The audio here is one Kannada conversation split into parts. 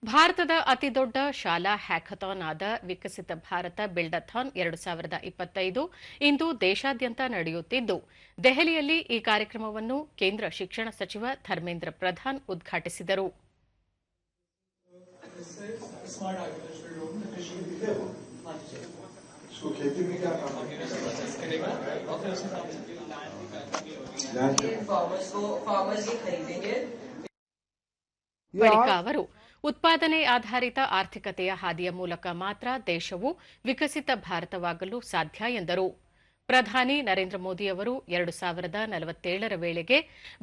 ಭಾರತದ ಅತಿದೊಡ್ಡ ಶಾಲಾ ಹ್ಯಾಕಥಾನ್ ಆದ ವಿಕಸಿತ ಭಾರತ ಬಿಲ್ಡಥಾನ್ 2025 ಇಂದು ದೇಶಾದ್ಯಂತ ನಡೆಯುತ್ತಿದ್ದು, ದೆಹಲಿಯಲ್ಲಿ ಈ ಕಾರ್ಯಕ್ರಮವನ್ನು ಕೇಂದ್ರ ಶಿಕ್ಷಣ ಸಚಿವ ಧರ್ಮೇಂದ್ರ ಪ್ರಧಾನ್ ಉದ್ಘಾಟಿಸಿದರು. ಬಳಿಕ ಅವರು ಉತ್ಪಾದನೆ ಆಧಾರಿತ ಆರ್ಥಿಕತೆಯ ಹಾದಿಯ ಮೂಲಕ ಮಾತ್ರ ದೇಶವು ವಿಕಸಿತ ಭಾರತವಾಗಲು ಸಾಧ್ಯ ಎಂದರು. ಪ್ರಧಾನಿ ನರೇಂದ್ರ ಮೋದಿ ಅವರು 2047ರ ವೇಳೆಗೆ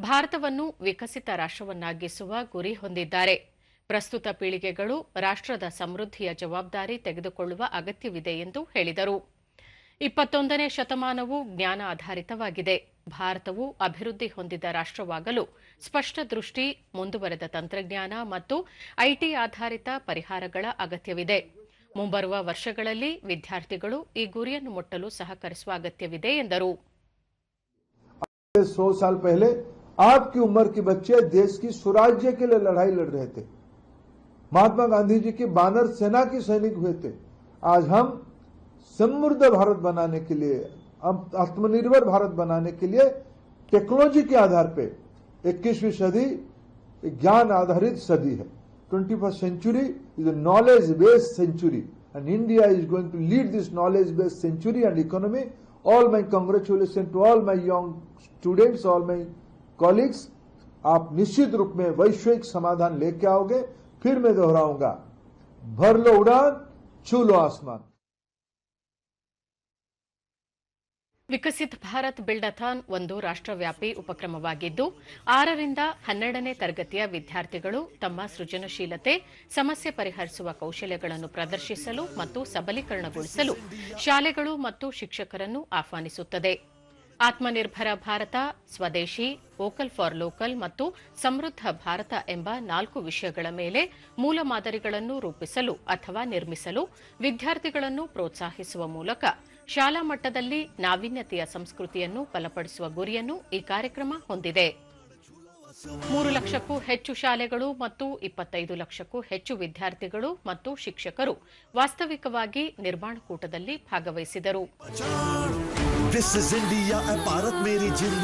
ಭಾರತವನ್ನು ವಿಕಸಿತ ರಾಷ್ಟವನ್ನಾಗಿಸುವ ಗುರಿ ಹೊಂದಿದ್ದಾರೆ. ಪ್ರಸ್ತುತ ಪೀಳಿಗೆಗಳು ರಾಷ್ಟದ ಸಮೃದ್ಧಿಯ ಜವಾಬ್ದಾರಿ ತೆಗೆದುಕೊಳ್ಳುವ ಅಗತ್ಯವಿದೆ ಎಂದು ಹೇಳಿದರು. 21ನೇ ಶತಮಾನವು ಜ್ಞಾನ ಆಧಾರಿತವಾಗಿದೆ. ಭಾರತವು ಅಭಿವೃದ್ಧಿ ಹೊಂದಿದ ರಾಷ್ಟವಾಗಲು ಸ್ಪಷ್ಟ ದೃಷ್ಟಿ, ಮುಂದುವರೆದ ತಂತ್ರಜ್ಞಾನ ಮತ್ತು ಐಟಿ ಆಧಾರಿತ ಪರಿಹಾರಗಳ ಅಗತ್ಯವಿದೆ. ಮುಂಬರುವ ವರ್ಷಗಳಲ್ಲಿ ವಿದ್ಯಾರ್ಥಿಗಳು ಈ ಗುರಿಯನ್ನು ಮುಟ್ಟಲು ಸಹಕರಿಸುವ ಅಗತ್ಯವಿದೆ ಎಂದರು. 100 साल पहले आपकी उम्र के बच्चे देश की स्वराज्य के लिए लड़ाई लड़ रहे थे. महात्मा गांधी जी की बानर सेना के सैनिक हुए थे. आज हम समृद्ध भारत बनाने के लिए, आत्मनिर्भर भारत बनाने के लिए टेक्नोलॉजी के आधार पे 21वीं सदी ज्ञान आधारित सदी है. 21st century is a knowledge based century and India is going to lead this knowledge based century and economy. All my congratulations to all my young students, all my colleagues. आप निश्चित रूप में वैश्विक समाधान लेके आओगे. फिर मैं दोहराऊंगा, भर लो उड़ान, छू लो आसमान. ವಿಕಸಿತ್ ಭಾರತ್ ಬಿಲ್ಡಥಾನ್ ಒಂದು ರಾಷ್ಟವ್ಯಾಪಿ ಉಪಕ್ರಮವಾಗಿದ್ದು, 6ರಿಂದ 12ನೇ ತರಗತಿಯ ವಿದ್ಯಾರ್ಥಿಗಳು ತಮ್ಮ ಸೃಜನಶೀಲತೆ, ಸಮಸ್ಯೆ ಪರಿಹರಿಸುವ ಕೌಶಲ್ಯಗಳನ್ನು ಪ್ರದರ್ಶಿಸಲು ಮತ್ತು ಸಬಲೀಕರಣಗೊಳಿಸಲು ಶಾಲೆಗಳು ಮತ್ತು ಶಿಕ್ಷಕರನ್ನು ಆಹ್ವಾನಿಸುತ್ತದೆ. ಆತ್ಮನಿರ್ಭರ ಭಾರತ, ಸ್ವದೇಶಿ, ವೋಕಲ್ ಫಾರ್ ಲೋಕಲ್ ಮತ್ತು ಸಮೃದ್ಧ ಭಾರತ ಎಂಬ 4 ವಿಷಯಗಳ ಮೇಲೆ ಮೂಲ ಮಾದರಿಗಳನ್ನು ರೂಪಿಸಲು ಅಥವಾ ನಿರ್ಮಿಸಲು ವಿದ್ಯಾರ್ಥಿಗಳನ್ನು ಪ್ರೋತ್ಸಾಹಿಸುವ ಮೂಲಕ ಶಾಲಾ ಮಟ್ಟದಲ್ಲಿ ನಾವೀನ್ಯತೆಯ ಸಂಸ್ಕೃತಿಯನ್ನು ಬಲಪಡಿಸುವ ಗುರಿಯನ್ನು ಈ ಕಾರ್ಯಕ್ರಮ ಹೊಂದಿದೆ. 3 ಲಕ್ಷಕ್ಕೂ ಹೆಚ್ಚು ಶಾಲೆಗಳು ಮತ್ತು 25 ಲಕ್ಷಕ್ಕೂ ಹೆಚ್ಚು ವಿದ್ಯಾರ್ಥಿಗಳು ಮತ್ತು ಶಿಕ್ಷಕರು ವಾಸ್ತವಿಕವಾಗಿ ನಿರ್ಮಾಣಕೂಟದಲ್ಲಿ ಭಾಗವಹಿಸಿದರು. This is India, a Bharat, meri jind.